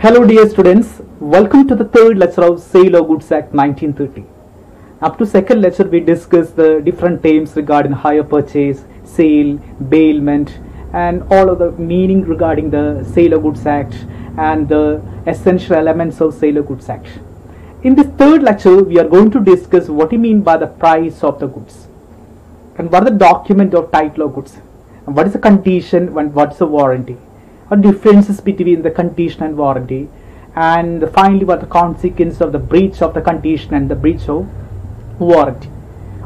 Hello dear students, welcome to the third lecture of Sale of Goods Act 1930. Up to second lecture we discussed the different terms regarding hire purchase, sale, bailment and all of the meaning regarding the Sale of Goods Act and the essential elements of Sale of Goods Act. In this third lecture we are going to discuss what we mean by the price of the goods and what is the document of title of goods and what is the condition and what is the warranty. What differences between the condition and warranty, and finally what the consequence of the breach of the condition and the breach of warranty.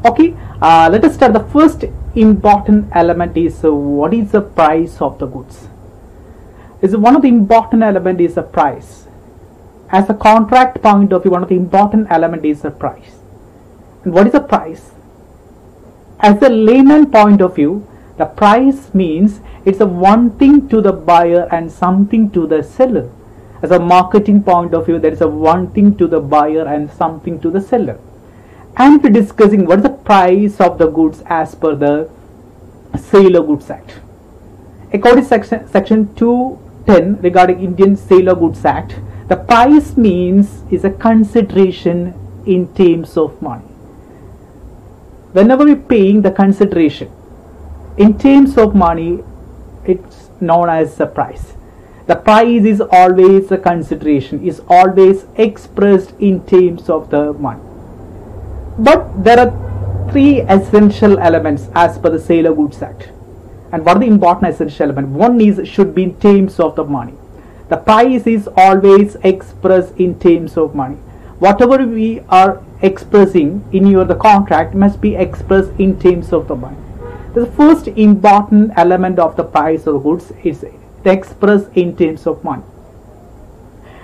Okay, let us start. The first important element is what is the price of the goods. Is one of the important element is the price. As a contract point of view, one of the important element is the price. And what is the price? As a layman point of view, the price means it's a one thing to the buyer and something to the seller. As a marketing point of view, there is a one thing to the buyer and something to the seller. And we're discussing what is the price of the goods as per the Sale of Goods Act. According to section 210 regarding Indian Sale of Goods Act, the price means is a consideration in terms of money. Whenever we're paying the consideration in terms of money, it's known as the price. The price is always a consideration, is always expressed in terms of the money. But there are three essential elements as per the Sale of Goods Act. And what are the important essential elements? One is should be in terms of the money. The price is always expressed in terms of money. Whatever we are expressing in the contract must be expressed in terms of the money. The first important element of the price of goods is expressed in terms of money.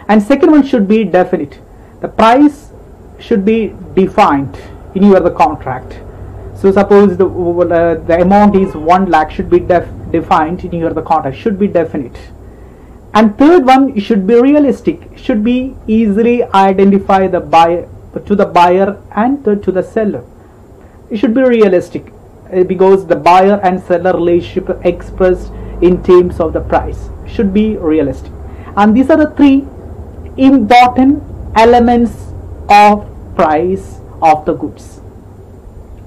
And second one should be definite. The price should be defined in the contract. So suppose the amount is 1 lakh should be defined in the contract, should be definite. And third one, it should be realistic, should be easily identify the buyer to the buyer and to the seller. It should be realistic, because the buyer and seller relationship expressed in terms of the price should be realistic. And these are the three important elements of price of the goods.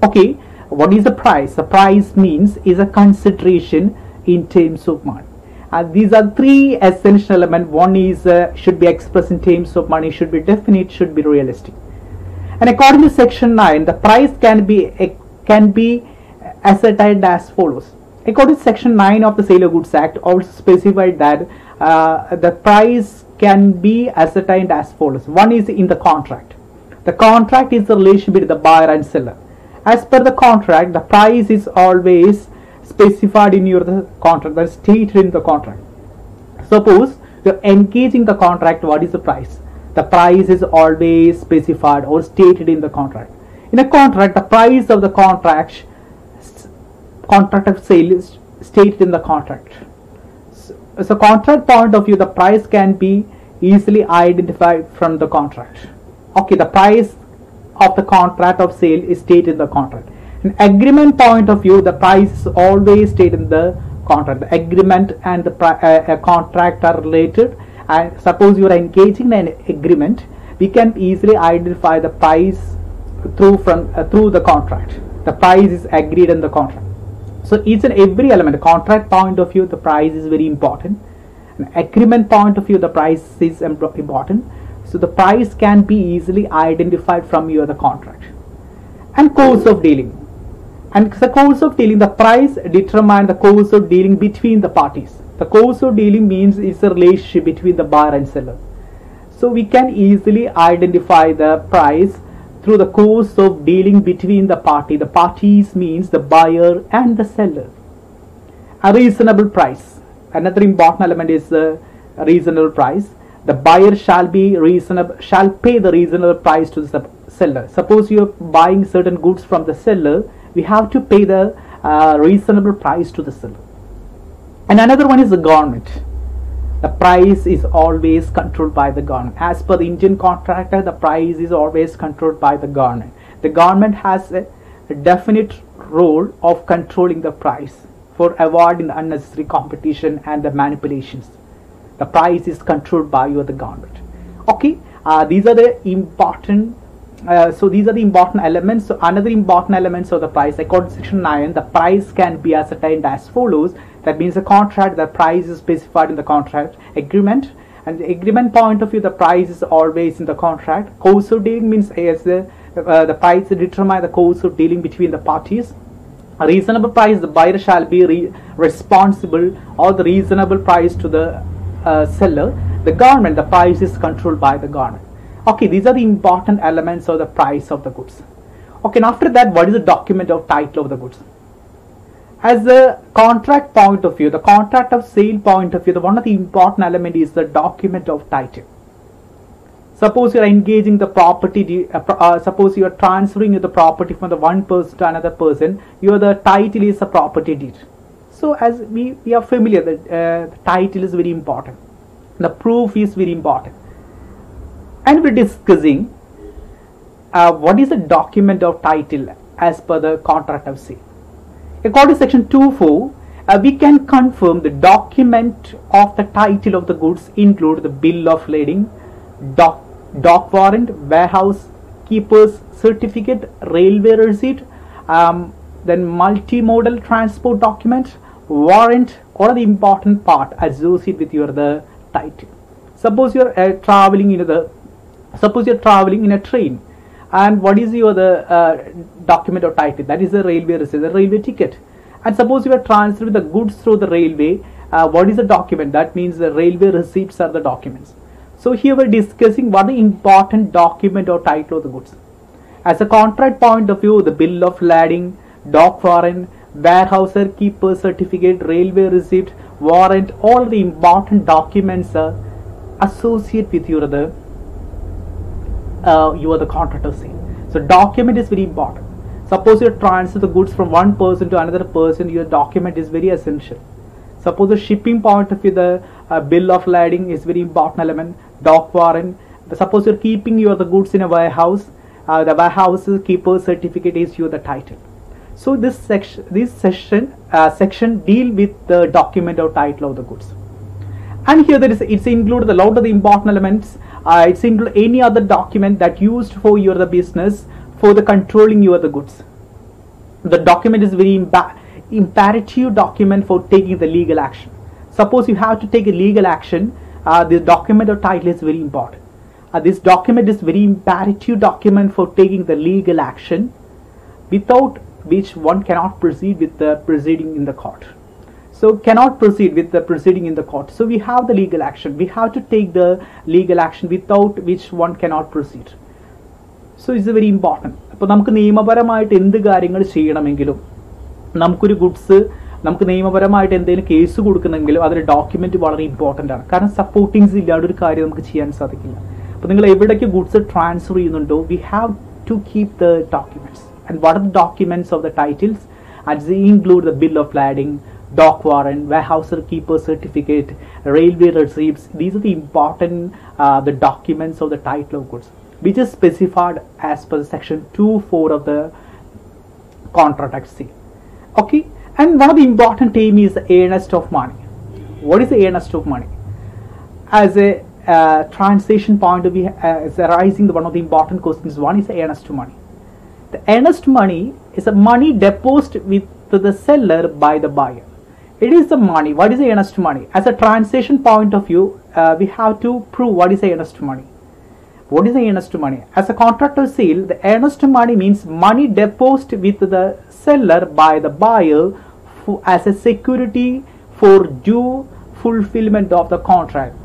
Okay, what is the price? The price means is a consideration in terms of money. And these are three essential elements. One is should be expressed in terms of money, should be definite, should be realistic. And according to section 9, the price can be ascertained as follows. According to section 9 of the Sale of Goods Act also specified that the price can be ascertained as follows. One is in the contract. The contract is the relation between the buyer and seller. As per the contract, the price is always specified in the contract, that is stated in the contract. Suppose you're engaging the contract, what is the price? The price is always specified or stated in the contract. In a contract, the price of the contract of sale is stated in the contract. So contract point of view, the price can be easily identified from the contract. Okay, the price of the contract of sale is stated in the contract. In agreement point of view, the price is always stated in the contract. The agreement and the contract are related, and suppose you are engaging in an agreement, we can easily identify the price through the contract. The price is agreed in the contract. So each and every element, contract point of view, the price is very important. An agreement point of view, the price is important. So the price can be easily identified from the contract. And course of dealing. And the course of dealing, the price determines the course of dealing between the parties. The course of dealing means it's a relationship between the buyer and seller. So we can easily identify the price through the course of dealing between the party. The parties means the buyer and the seller. A reasonable price. Another important element is a reasonable price. The buyer shall pay the reasonable price to the seller. Suppose you are buying certain goods from the seller, we have to pay the reasonable price to the seller. And another one is the government. The price is always controlled by the government. As per the Indian contractor, the price is always controlled by the government. The government has a definite role of controlling the price for avoiding the unnecessary competition and the manipulations. The price is controlled by you, the government. Okay, these are the important. So these are the important elements. So another important elements of the price, according to section 9, the price can be ascertained as follows. That means the contract, the price is specified in the contract agreement, and the agreement point of view, the price is always in the contract. Course of dealing means as the price determine the course of dealing between the parties. A reasonable price, the buyer shall be responsible, or the reasonable price to the seller. The government, the price is controlled by the government. Okay, these are the important elements of the price of the goods. Okay, and after that, what is the document of title of the goods? As the contract point of view, the contract of sale point of view, the one of the important element is the document of title. Suppose you are engaging the property, suppose you are transferring the property from the one person to another person, the title is a property deed. So as we are familiar that the title is very important. The proof is very important. And we're discussing what is the document of title as per the contract of sale. According to section 2.4, we can confirm the document of the title of the goods include the bill of lading, dock warrant, warehouse keeper's certificate, railway receipt, then multimodal transport document, warrant, all the important part associated with the title. Suppose you are traveling in a train, and what is your document of title? That is the railway receipt, the railway ticket. And suppose you are transferring the goods through the railway, what is the document? That means the railway receipts are the documents. So here we are discussing what the important document or title of the goods. As a contract point of view, the bill of lading, dock warrant, warehouser keeper certificate, railway receipt, warrant, all the important documents are associated with the contract of sale. So document is very important. Suppose you transfer the goods from one person to another person, your document is very essential. Suppose the shipping point of view, the bill of lading is very important element, dock warrant. Suppose you're keeping the goods in a warehouse, the warehouse keeper certificate is the title. So this section deal with the document or title of the goods. And here it's included a lot of the important elements. It's include any other document that used for the business for the controlling the goods. The document is very imperative document for taking the legal action. Suppose you have to take a legal action, this document or title is very important. This document is very imperative document for taking the legal action, without which one cannot proceed with the proceeding in the court. So cannot proceed with the proceeding in the court. So we have the legal action. We have to take the legal action without which one cannot proceed. So it's very important. അപ്പോൾ നമുക്ക് നിയമപരമായിട്ട് എന്ത് കാര്യങ്ങൾ ചെയ്യണമെങ്കിലും നമുക്കൊരു goods നമുക്ക് നിയമപരമായിട്ട് എന്തെങ്കിലും കേസ് കൊടുക്കണമെങ്കിലും അതിന് ഡോക്യുമെന്റ് വളരെ ഇമ്പോർട്ടൻ്റ് ആണ്. കാരണം സപ്പോർട്ടിങ്സ് ഇല്ലാതെ ഒരു കാര്യം നമുക്ക് ചെയ്യാൻ സാധിക്കില്ല. അപ്പോൾ നിങ്ങൾ എവിടേക്ക് ഗുഡ്സ് ട്രാൻസ്ഫർ ചെയ്യുന്നുണ്ടോ, we have to keep the documents. And what are the documents of the titles? And they include the bill of lading, dock warrant, warehouser keeper certificate, railway receipts. These are the important the documents of the title of goods, which is specified as per section 2.4 of the contract act C. Okay, and one of the important term is the earnest of money. What is the earnest of money? As a translation point of view, is arising one of the important questions. One is the earnest of money. The earnest money is a money deposited with the seller by the buyer. It is the money. What is the earnest money? As a translation point of view, we have to prove what is the earnest money. What is the earnest money? As a contract of sale, the earnest money means money deposited with the seller by the buyer as a security for due fulfillment of the contract.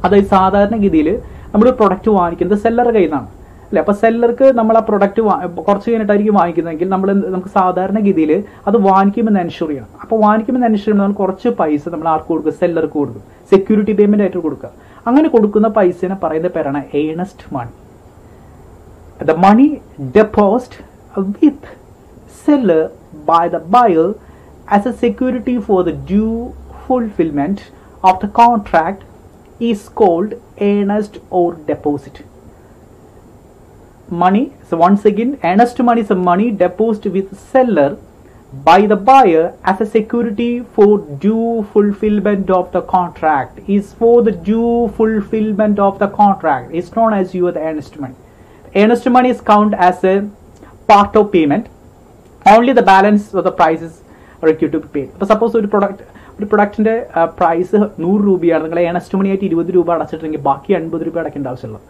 അതായത് സാധാരണഗതിയിൽ നമ്മൾ product വാങ്ങിക്കുന്നത് സെല്ലറുടെ കയ്യിൽ നിന്നാണ് അല്ലേ. അപ്പോൾ സെല്ലർക്ക് നമ്മൾ ആ പ്രൊഡക്റ്റ് കുറച്ച് കഴിഞ്ഞിട്ടായിരിക്കും വാങ്ങിക്കുന്നതെങ്കിൽ നമുക്ക് സാധാരണഗതിയിൽ അത് വാങ്ങിക്കുമെന്ന് എൻഷുർ ചെയ്യണം. അപ്പോൾ വാങ്ങിക്കുമെന്ന് എൻഷുർ ചെയ്യുമ്പോൾ നമ്മൾ കുറച്ച് പൈസ നമ്മൾ ആർക്ക് കൊടുക്കും? സെല്ലർക്ക് കൊടുക്കും, സെക്യൂരിറ്റി പേയ്മെന്റ് ആയിട്ട് കൊടുക്കുക. അങ്ങനെ കൊടുക്കുന്ന പൈസനെ പറയുന്ന പേരാണ് earnest money. The money deposited with seller by the buyer as a security for the due fulfillment of the contract is called earnest or deposit. Money, so once again, earnest money is a money deposited with seller by the buyer as a security for due fulfillment of the contract. Is for the due fulfillment of the contract. It's known as the earnest money. Earnest money is counted as a part of payment. Only the balance of the price is required to be paid. So suppose ഒരു പ്രൊഡക്റ്റിന്റെ price 100 രൂപയാണ്, നിങ്ങൾ Ernest മണി ആയിട്ട് 20 രൂപ അടച്ചിട്ടുണ്ടെങ്കിൽ ബാക്കി 50 രൂപ അടയ്ക്കേണ്ട ആവശ്യമുള്ളൂ.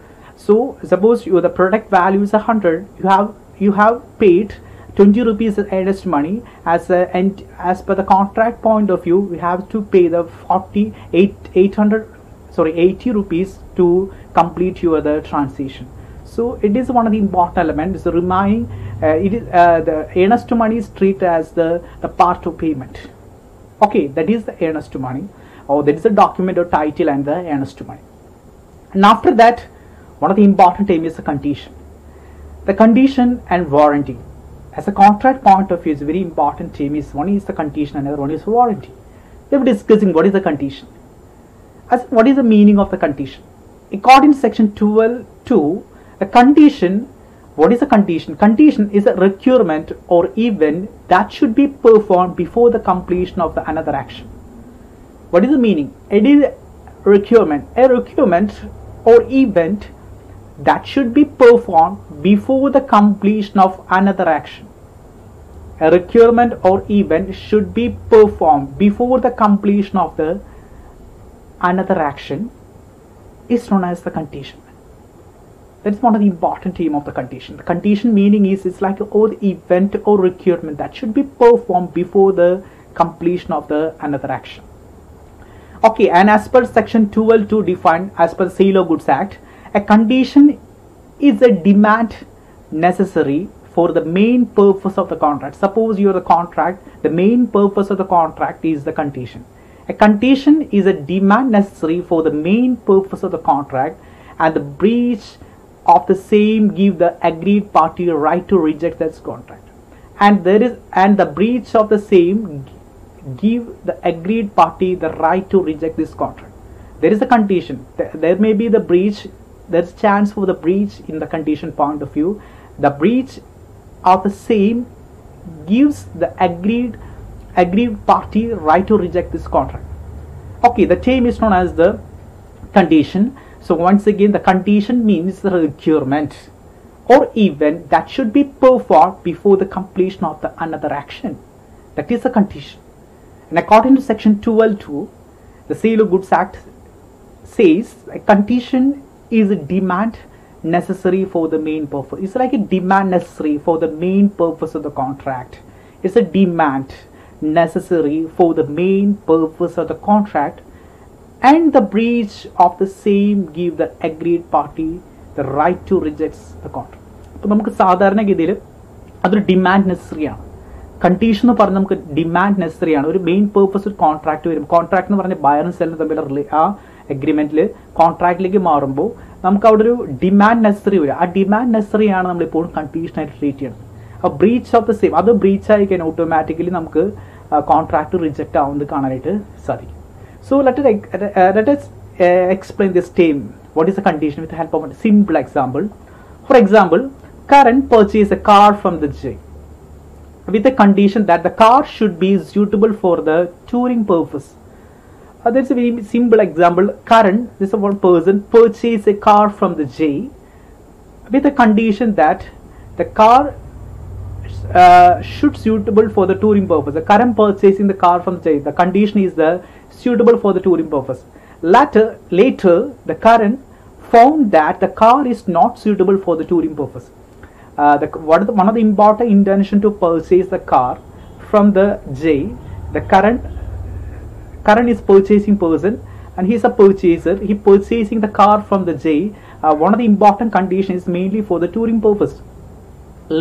So suppose the product value is 100, you have paid 20 rupees earnest money as per the contract point of view. We have to pay the 80 rupees to complete the transaction. So it is one of the important elements. So remaining, the earnest money is treated as the part of payment. Okay, that is the earnest money, or that is the document or title and the earnest money. And after that, one of the important terms is the condition. The condition and warranty. As a contract point of view, is very important term. One is the condition, another one is warranty. We are discussing what is the condition. What is the meaning of the condition? According to section 12(2), the condition. What is a condition? Condition is a requirement or event that should be performed before the completion of the another action. What is the meaning? It is a requirement or event that should be performed before the completion of another action. A requirement or event should be performed before the completion of the another action is known as the condition. That's one of the important terms of the condition. The condition meaning is it's like the event or requirement that should be performed before the completion of the another action. Okay, and as per section 12(2) defined as per the Sale of Goods Act, a condition is a demand necessary for the main purpose of the contract. Suppose you are the contract, the main purpose of the contract is the condition. A condition is a demand necessary for the main purpose of the contract, and the breach of the same give the agreed party right to reject that contract. And the breach of the same give the agreed party the right to reject this contract. There is a condition. There may be the breach. There's chance for the breach in the condition point of view. The breach of the same gives the agreed party right to reject this contract. Okay, the term is known as the condition. So once again, the condition means the requirement or event that should be performed before the completion of the another action. That is the condition. And according to section 12(2), the Sale of Goods Act says a condition is a demand necessary for the main purpose. It's like a demand necessary for the main purpose of the contract. It's a demand necessary for the main purpose of the contract, and the breach of the same give the agreed party the right to reject the contract. അപ്പോൾ നമുക്ക് സാധാരണഗതിയിൽ അതൊരു demand necessary ആണ്. Condition എന്ന് പറഞ്ഞാൽ നമുക്ക് demand necessary ആണ്. ഒരു മെയിൻ പേർപ്പസ് ഒരു കോൺട്രാക്ട് വരും. കോൺട്രാക്ട് എന്ന് പറഞ്ഞാൽ ബയറും സെല്ലും തമ്മിലുള്ള ആ എഗ്രിമെന്റിൽ കോൺട്രാക്റ്റിലേക്ക് മാറുമ്പോൾ നമുക്ക് അവിടെ ഒരു ഡിമാൻഡ് നെസസറി വരും. ആ ഡിമാൻഡ് നെസസറി ആണ് നമ്മളിപ്പോഴും കണ്ടീഷനായിട്ട് ട്രീറ്റ് ചെയ്യണം. ആ ബ്രീച്ച് ഓഫ് ദ സെയിം, അത് ബ്രീച്ച് ആയി കഴിഞ്ഞാൽ ഓട്ടോമാറ്റിക്കലി നമുക്ക് കോൺട്രാക്ട് റിജക്റ്റ് ആവുന്നത് കാണാനായിട്ട് സാധിക്കും. So let us explain this term. What is the condition with the help of a simple example. For example, Karan purchased a car from the J with the condition that the car should be suitable for the touring purpose. That's a very simple example. Karan, this is one person, purchased a car from the J with the condition that the car should suitable for the touring purpose. The Karan purchasing the car from the J. The condition is the suitable for the touring purpose. Later, the Karan found that the car is not suitable for the touring purpose. One of the important intention to purchase the car from the J. The Karan is purchasing person, and he is a purchaser. He purchasing the car from the J. One of the important conditions is mainly for the touring purpose.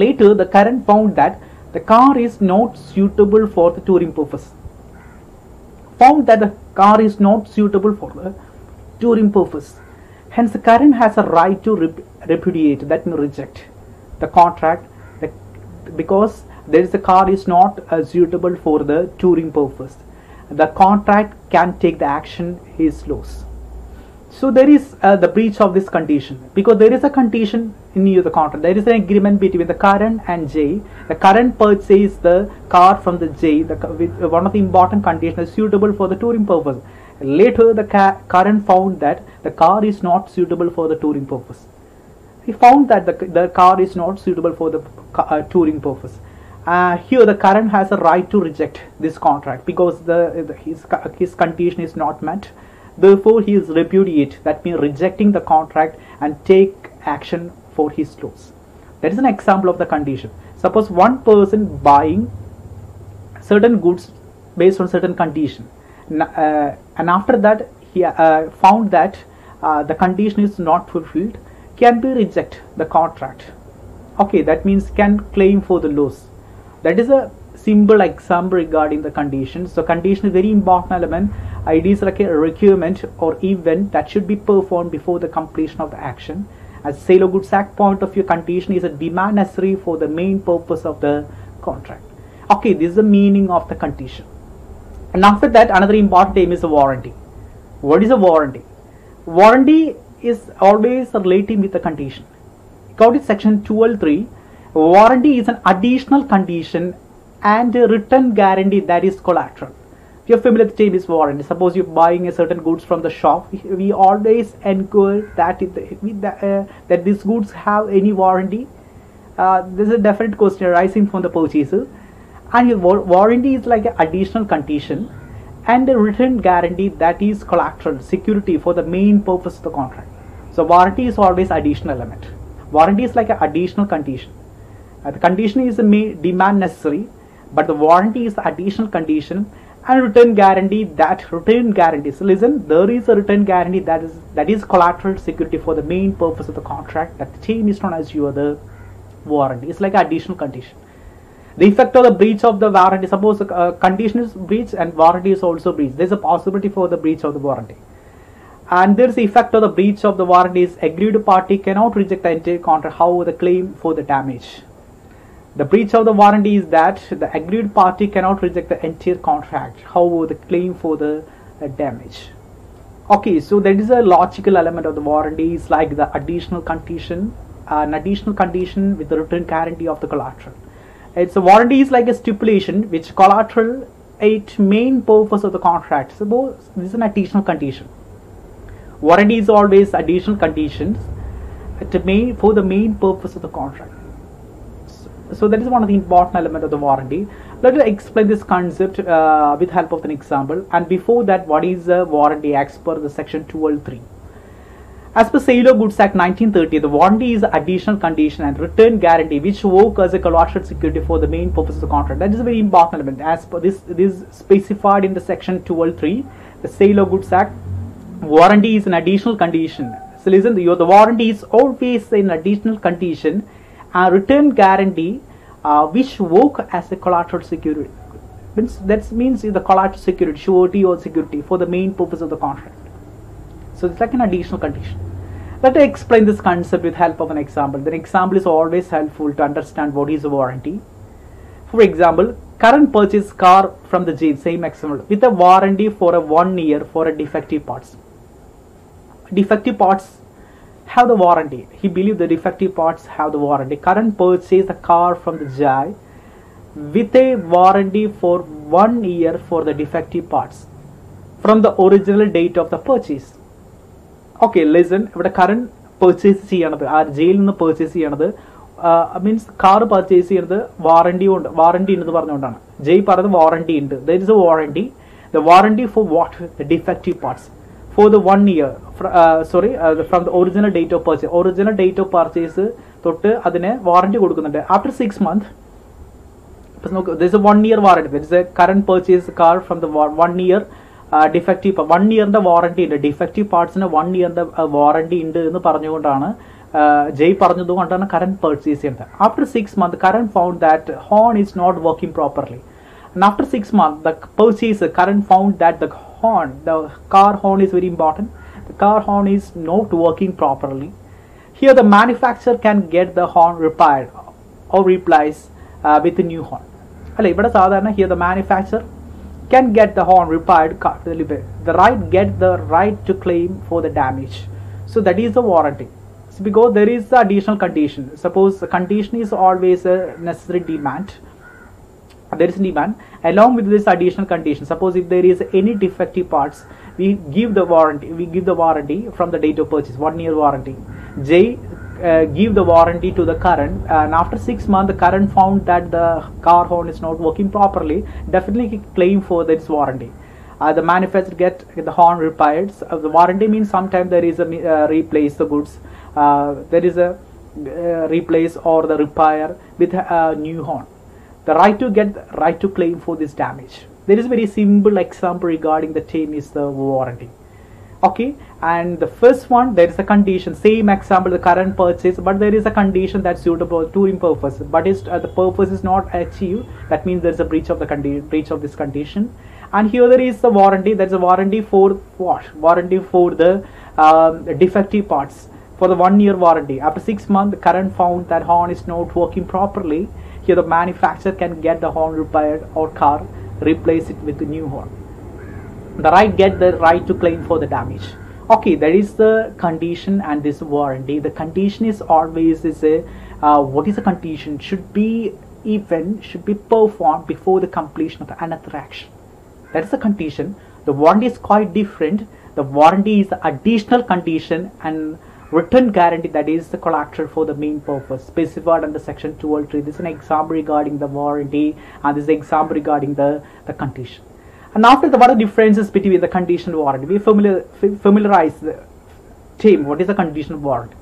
Later, the Karan found that the car is not suitable for the touring purpose. Found that the car is not suitable for the touring purpose. Hence, the Karan has a right to repudiate, that means reject the contract, because the car is not suitable for the touring purpose. The contract can take the action he is lost. So there is the breach of this condition, because there is a condition in the contract. There is an agreement between the Karan and J. The Karan purchased the car from the J. One of the important conditions is suitable for the touring purpose. Later, the Karan found that the car is not suitable for the touring purpose. He found that the car is not suitable for the touring purpose. Here, the Karan has a right to reject this contract because his condition is not met. Therefore, he is repudiate, that means rejecting the contract and take action for his loss. That is an example of the condition. Suppose one person buying certain goods based on certain condition, and after that he found that the condition is not fulfilled, can be reject the contract. Okay, that means can claim for the loss. That is a simple example regarding the condition. So condition is very important element. It is like a requirement or event that should be performed before the completion of the action. As Sale of Goods Act point of view, condition is a demand necessary for the main purpose of the contract. Okay, this is the meaning of the condition. And after that, another important term is a warranty. What is a warranty? Warranty is always relating with the condition. According to section 12.3, warranty is an additional condition and a written guarantee that is collateral. If you're familiar with the term is warranty, suppose you're buying a certain goods from the shop, we always inquire that that these goods have any warranty. This is a definite question arising from the purchaser, and your warranty is like an additional condition and a written guarantee that is collateral security for the main purpose of the contract. So warranty is always additional element. Warranty is like an additional condition. The condition is a demand necessary, but the warranty is the additional condition and written guarantee. That written guarantee, so listen, there is a written guarantee that is collateral security for the main purpose of the contract. That term is known as your the warranty. It's like an additional condition. The effect of the breach of the warranty, suppose a condition is breached and warranty is also breached, there is a possibility for the breach of the warranty. And there is the effect of the breach of the warranty is aggrieved party cannot reject the entire contract, however the claim for the damage. The breach of the warranty is that the aggrieved party cannot reject the entire contract, however the claim for the damage. Okay, so that is a logical element of the warranty. Is like the additional condition, an additional condition with the written guarantee of the collateral. It's a warranty is like a stipulation which collateral its main purpose of the contract. Suppose this is an additional condition. Warranty is always additional conditions for the main purpose of the contract. So that is one of the important elements of the warranty. Let us explain this concept with help of an example. And before that, what is a warranty as per the section 12.3? As per Sale of Goods Act 1930, the warranty is an additional condition and return guarantee which work as a collateral security for the main purpose of the contract. That is a very important element. As per this is specified in the section 12.3, the Sale of Goods Act. Warranty is an additional condition. So listen, the warranty is always an additional condition. A return guarantee which work as a collateral security. That means the collateral security, surety or security for the main purpose of the contract. So it's like an additional condition. Let us explain this concept with help of an example. The example is always helpful to understand what is a warranty. For example, current purchase car from the J, same example, with a warranty for a 1 year for a defective parts. Defective parts have the warranty. He believes the defective parts have the warranty. Current purchase the car from the J with a warranty for 1 year for the defective parts from the original date of the purchase. Okay, listen, if the current purchase jail in the purchase means car purchase warranty in the J part of the warranty. There is a warranty. The warranty for what? The defective parts. For the 1 year, from the original date of purchase. Original date of purchase, warranty. After 6 months, there is a 1 year warranty. There is a current purchase car from the 1 year defective. 1 year the warranty. The defective parts in a 1 year the warranty in the J current purchase. After 6 months, the current found that horn is not working properly. And after 6 months, the purchaser current found that the car horn is very important. The car horn is not working properly. Here the manufacturer can get the horn repaired or replaced with a new horn. Here the manufacturer can get the horn repaired. The right get the right to claim for the damage. So that is the warranty. So because there is the additional condition. Suppose the condition is always a necessary demand. There is demand along with this additional condition. Suppose if there is any defective parts, we give the warranty. We give the warranty from the date of purchase, 1 year warranty. J give the warranty to the current, and after 6 months the current found that the car horn is not working properly, definitely claim for this warranty. The manufacturer get the horn repaired. The warranty means sometimes there is a replace the goods, there is a replace or the repair with a new horn. The right to claim for this damage. There is very simple example regarding the term is the warranty. Okay, and the first one, there is a condition, same example, the current purchase, but there is a condition that's suitable to in purpose, but is the purpose is not achieved. That means there is a breach of the breach of this condition. And here there is the warranty. There is a warranty for what? Warranty for the defective parts, for the 1 year warranty. After 6 months, the current found that horn is not working properly. Here the manufacturer can get the horn repaired or car replace it with the new horn. The right get the right to claim for the damage. Okay, that is the condition and this warranty. The condition is always what is the condition? Should be performed before the completion of another action. That is the condition. The warranty is quite different. The warranty is the additional condition, and return guarantee, that is the collateral for the main purpose specified under section 203. This is an example regarding the warranty, and this is an example regarding the condition. And after the what are the differences between the condition and warranty? We familiarize the term, what is the condition warranty,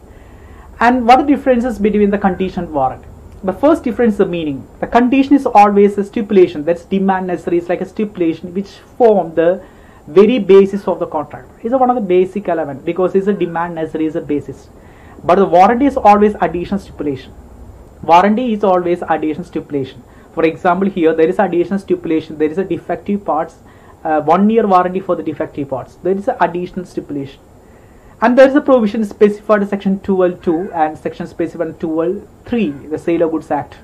and what are the differences between the condition and warranty. The first difference is the meaning. The condition is always a stipulation, that's demand necessary, is like a stipulation which form the very basis of the contract. Is one of the basic element, because it's a demand necessary is a basis. But the warranty is always additional stipulation. Warranty is always additional stipulation. For example, here there is additional stipulation. There is a defective parts, 1 year warranty for the defective parts. There is an additional stipulation, and there is a provision specified in section 212 and section specified in 213, the Sale of Goods Act.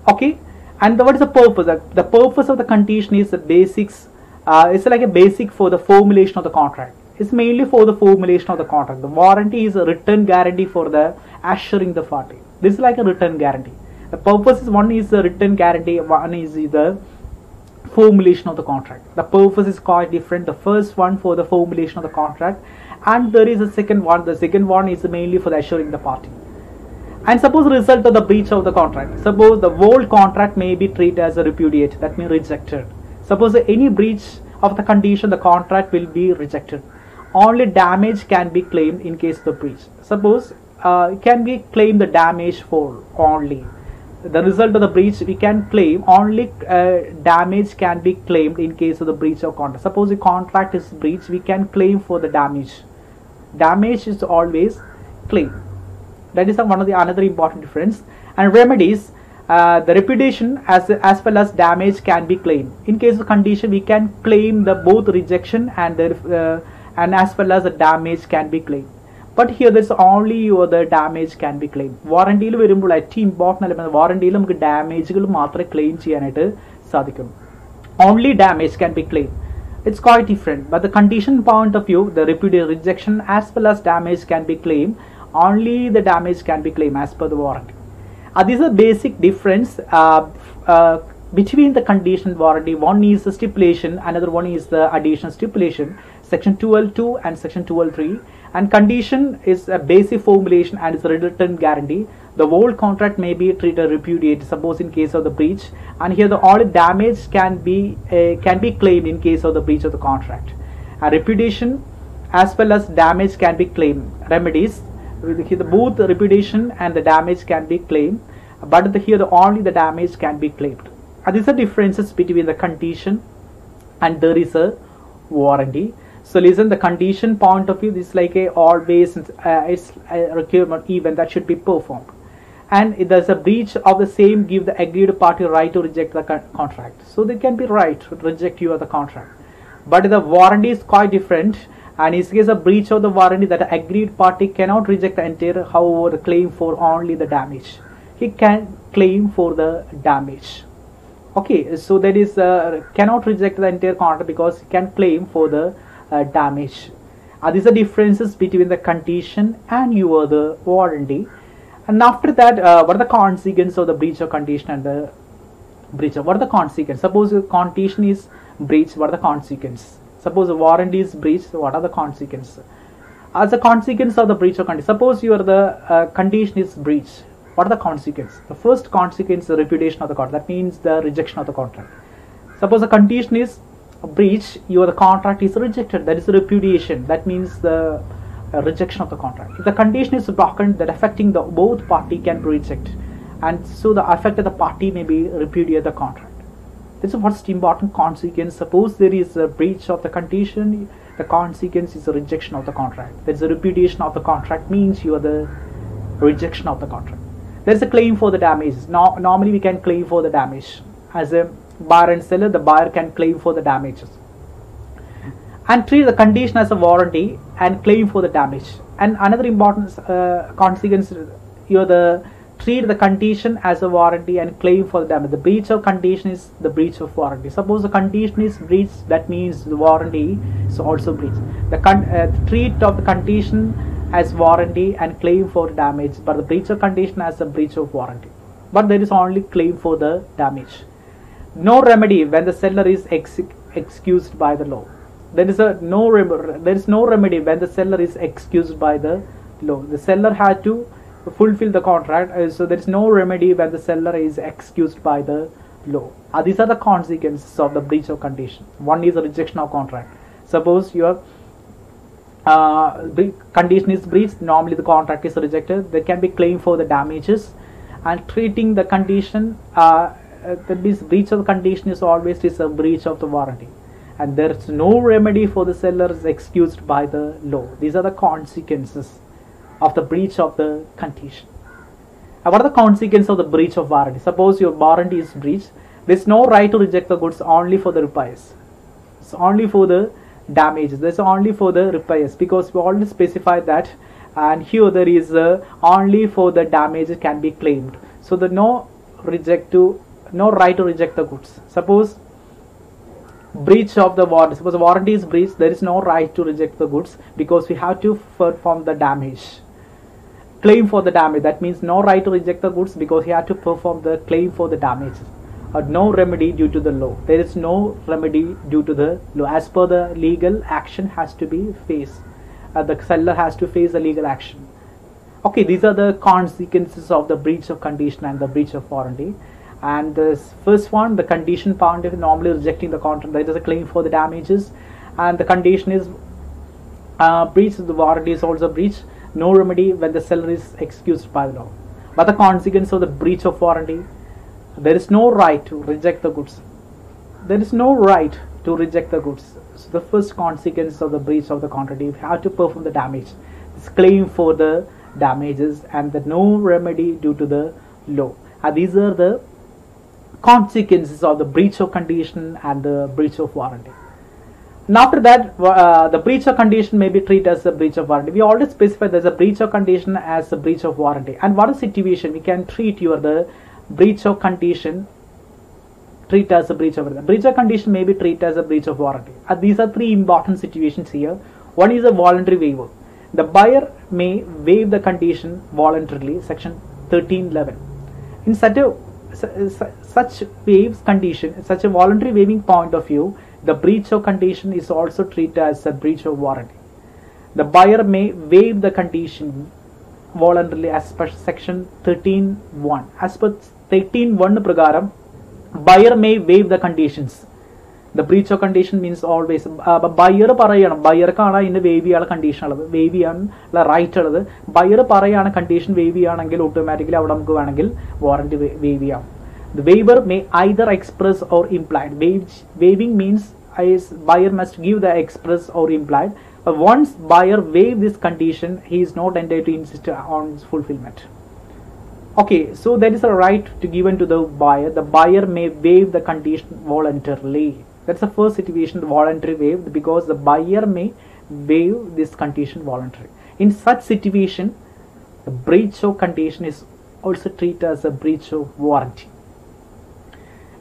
Okay, and what is the purpose? The purpose of the condition is the basics. It's like a basic for the formulation of the contract. It's mainly for the formulation of the contract. The warranty is a return guarantee for the assuring the party. This is like a return guarantee. The purpose is, one is the return guarantee, one is the formulation of the contract. The purpose is quite different. The first one for the formulation of the contract, and there is a second one. The second one is mainly for the assuring the party. And suppose the result of the breach of the contract. Suppose the whole contract may be treated as a repudiate, that means rejected. Suppose any breach of the condition, the contract will be rejected. Only damage can be claimed in case of the breach. Suppose can we claim the damage for only the result of the breach? We can claim only damage can be claimed in case of the breach of contract. Suppose the contract is breached, we can claim for the damage. Damage is always claimed. That is one of the another important difference. And remedies. The repudiation as well as damage can be claimed. In case of condition, we can claim the both rejection and and as well as the damage can be claimed. But here there is only the damage can be claimed. Warranty il varumbol ഏറ്റവും important element warranty il namukku damage കൾ മാത്രമേ claim ചെയ്യാനായിട്ട് സാധിക്കും. Only damage can be claimed. It's quite different. But the condition point of view, the repudiation, rejection as well as damage can be claimed. Only the damage can be claimed as per the warranty. This is a basic difference between the condition and warranty. One is the stipulation, another one is the additional stipulation, section 212 and section 213. And condition is a basic formulation and is a return guarantee. The whole contract may be treated repudiated, suppose in case of the breach, and here the all damage can be claimed in case of the breach of the contract. Repudiation as well as damage can be claimed. Remedies, both the repudiation and the damage can be claimed, but here only the damage can be claimed. These are differences between the condition and there is a warranty. So listen, the condition point of view, this is like a always it's a requirement event that should be performed, and if there's a breach of the same, give the agreed party right to reject the contract. So they can be right to reject you of the contract, but the warranty is quite different. And in case of breach of the warranty, that agreed party cannot reject the entire, however claim for only the damage. He can claim for the damage. Okay, so that is cannot reject the entire contract because you can claim for the damage. These are differences between the condition and your the warranty. And after that, what are the consequences of the breach of condition and the breach of, what are the consequences? Suppose the condition is breached, what are the consequences? Suppose the warranty is breached, what are the consequences? As a consequence of the breach of condition, suppose your the condition is breached, what are the consequences? The first consequence is the repudiation of the contract. That means the rejection of the contract. Suppose the condition is breached, your the contract is rejected. That is the repudiation. That means the rejection of the contract. If the condition is broken, that affecting the both party can be rejected, and so the affected party may be repudiate the contract. This is what's the important consequence. Suppose there is a breach of the condition, the consequence is a rejection of the contract. There is a repudiation of the contract, means you are the rejection of the contract. There is a claim for the damages. Now, normally we can claim for the damage. As a buyer and seller, the buyer can claim for the damages and treat the condition as a warranty and claim for the damage. And another important consequence, you are the treat the condition as a warranty and claim for the damage. The breach of condition is the breach of warranty. Suppose the condition is breached, that means the warranty is also breached. The treat of the condition as warranty and claim for damage, but the breach of condition as a breach of warranty. But there is only claim for the damage. No remedy when the seller is excused by the law. There is no remedy when the seller is excused by the law. The seller had to fulfill the contract, so there is no remedy when the seller is excused by the law. These are the consequences of the breach of condition. One is the rejection of contract. Suppose your condition is breached, normally the contract is rejected. There can be claim for the damages, and treating the condition, this breach of the condition is always is a breach of the warranty, and there is no remedy for the seller is excused by the law. These are the consequences of the breach of the condition. What are the consequences of the breach of warranty? Suppose your warranty is breached, there is no right to reject the goods only for the repairs. It's only for the damages. That's only for the repairs, because we already specified that, and here there is only for the damages can be claimed. So the no right to reject the goods. Suppose breach of the warranty. Suppose the warranty is breached, there is no right to reject the goods because we have to perform the damage. Claim for the damage. That means no right to reject the goods because he had to perform the claim for the damage. Or no remedy due to the law. There is no remedy due to the law. As per the legal action has to be faced. The seller has to face the legal action. Okay, these are the consequences of the breach of condition and the breach of warranty. And the first one, the condition part, is normally rejecting the contract. There is a claim for the damages, and the condition is breached. The warranty is also breached. No remedy when the seller is excused by the law. But the consequence of the breach of warranty, there is no right to reject the goods. There is no right to reject the goods. So the first consequence of the breach of the contract, you have to perform the damage. This claim for the damages and the no remedy due to the law. These are the consequences of the breach of condition and the breach of warranty. And after that, the breach of condition may be treated as a breach of warranty. We already specified there's a breach of condition as a breach of warranty. And what is situation? We can treat the breach of condition treat as a breach of warranty. Breach of condition may be treated as a breach of warranty. These are three important situations here. One is a voluntary waiver. The buyer may waive the condition voluntarily, section 1311. In such waives condition, such a voluntary waiving point of view, the breach of condition is also treated as a breach of warranty. The buyer may waive the condition voluntarily as per section 13.1. As per 13.1 pragaram, buyer may waive the conditions. The breach of condition means always buyer parayana, buyer kana in the waive condition, waive right, buyer parayana condition waive automatically warranty waive. The waiver may either express or implied. Waiving means buyer must give the express or implied. But once buyer waive this condition, he is not entitled to insist on fulfillment. Okay, so there is a right to given to the buyer. The buyer may waive the condition voluntarily. That's the first situation, the voluntary waive, because the buyer may waive this condition voluntarily. In such situation, the breach of condition is also treated as a breach of warranty.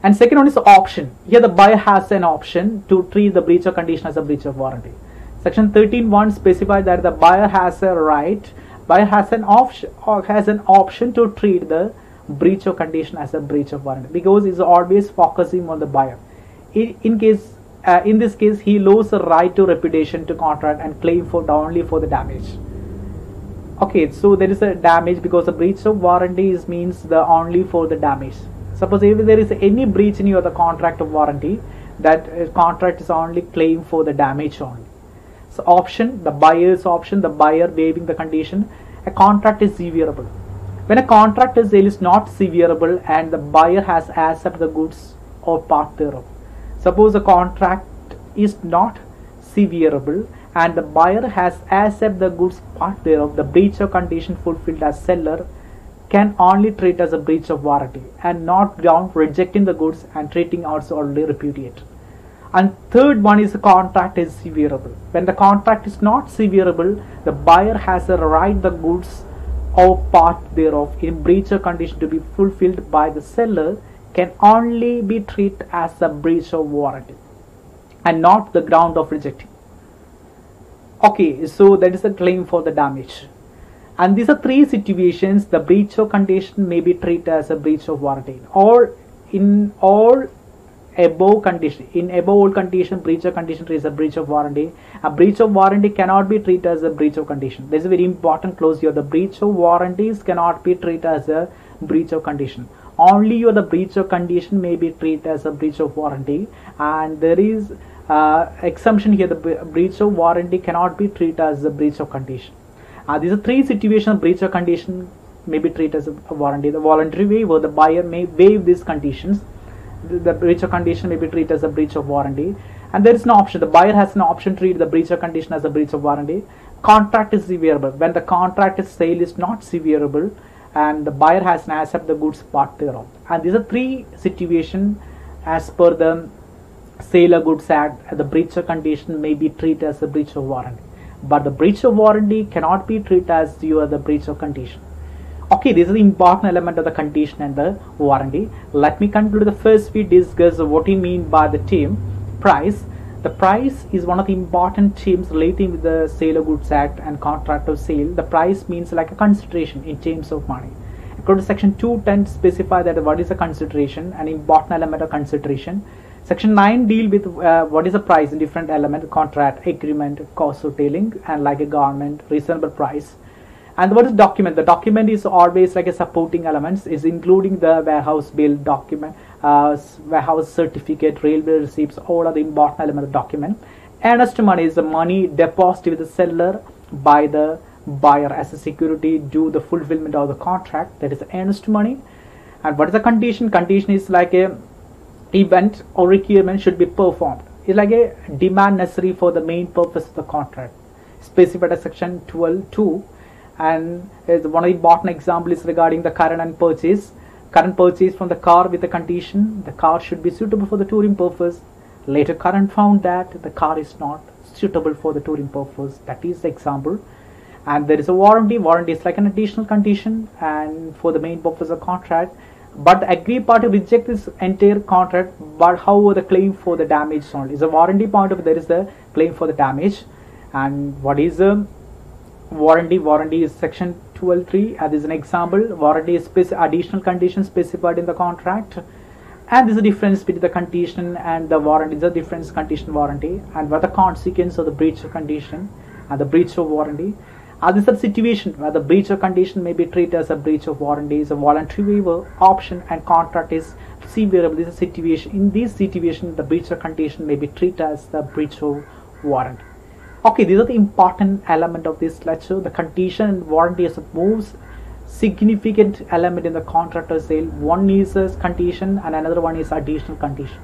And second one is option. Here the buyer has an option to treat the breach of condition as a breach of warranty. Section 13(1) specifies that the buyer has a right, buyer has an option to treat the breach of condition as a breach of warranty, because it's always focusing on the buyer. In this case, he loses the right to repudiation to contract and claim for only for the damage. Okay, so there is a damage because the breach of warranty means the only for the damage. Suppose if there is any breach in your the contract of warranty, that contract is only claim for the damage only. So option, the buyer's option, the buyer waiving the condition, a contract is severable. When a contract is sale is not severable and the buyer has accepted the goods or part thereof. Suppose the contract is not severable and the buyer has accepted the goods part thereof, the breach of condition fulfilled as seller can only treat as a breach of warranty and not ground rejecting the goods and treating also only repudiate. And third one is the contract is severable. When the contract is not severable, the buyer has a right the goods or part thereof in breach of condition to be fulfilled by the seller can only be treated as a breach of warranty and not the ground of rejecting. Okay, so that is the claim for the damage. And these are three situations the breach of condition may be treated as a breach of warranty, or in all above condition, in above all condition, breach of condition is a breach of warranty. A breach of warranty cannot be treated as a breach of condition. There is a very important clause here. The breach of warranties cannot be treated as a breach of condition. Only the breach of condition may be treated as a breach of warranty, and there is exemption here. The breach of warranty cannot be treated as a breach of condition. These are three situations. Breach of condition may be treated as a warranty. The voluntary waiver, the buyer may waive these conditions. The breach of condition may be treated as a breach of warranty, and there is no option. The buyer has an option to treat the breach of condition as a breach of warranty. Contract is severable. When the contract is sale is not severable and the buyer has not accepted the goods part thereof. And these are three situations as per the Sale of Goods Act. The breach of condition may be treated as a breach of warranty, but the breach of warranty cannot be treated as the breach of condition. Okay, this is the important element of the condition and the warranty. Let me conclude. The first we discuss what we mean by the term price. The price is one of the important terms relating with the Sale of Goods Act and contract of sale. The price means like a consideration in terms of money. According to section 210 specify that what is a consideration, an important element of consideration. Section 9 deal with what is a price in different element, contract, agreement, cost of tailing, and like a government reasonable price. And what is document? The document is always like a supporting elements, is including the warehouse bill, document, warehouse certificate, railway receipts, all are the important element of document. Earnest money is the money deposited with the seller by the buyer as a security due the fulfillment of the contract. That is earnest money. And what is the condition? Condition is like a event or requirement should be performed. It's like a demand necessary for the main purpose of the contract, specified as section 12(2). And one of the important example is regarding the current purchase from the car with the condition the car should be suitable for the touring purpose. Later current found that the car is not suitable for the touring purpose. That is the example. And there is a warranty. Warranty is like an additional condition and for the main purpose of contract, but the aggrieved party reject this entire contract, but however the claim for the damage only is a warranty point of there is the claim for the damage. And what is a warranty? Warranty is section 12(3). As is an example, warranty is additional conditions specified in the contract, and there is a difference between the condition and the warranty. Is a difference condition warranty, and what the consequence of the breach of condition and the breach of warranty. This is a situation where the breach of condition may be treated as a breach of warranty, is a voluntary waiver option, and contract is severable. This is a situation. In this situation, the breach of condition may be treated as the breach of warranty. Okay, these are the important element of this lecture. The condition and warranty is the most significant element in the contract or sale. One is a condition and another one is additional condition.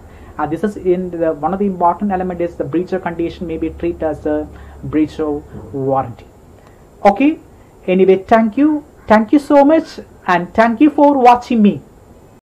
This is in the one of the important element is the breach of condition may be treated as a breach of warranty. Okay, anyway, thank you so much, and thank you for watching me.